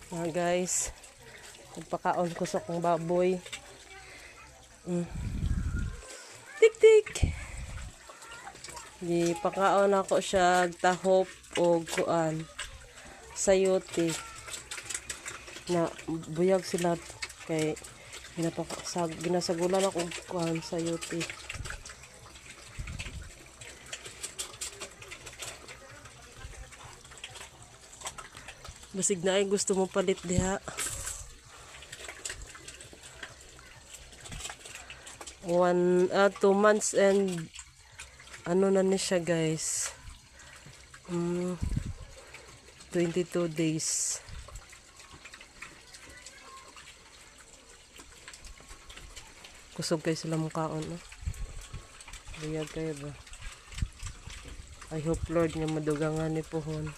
Guys, nagpakaon ko sa kong baboy. Tik tik. Di pakaon ako siya tahop o kuan sayote. Na buyag sila kay ginasagulan ako kuan sayote. Basig na ay gusto mo palit diha. 2 months and ano na ni siya guys. 22 days. Kusog kayo sila mukhaon, no? Buyag kayo ba? I hope Lord nga madugangan ni pohon.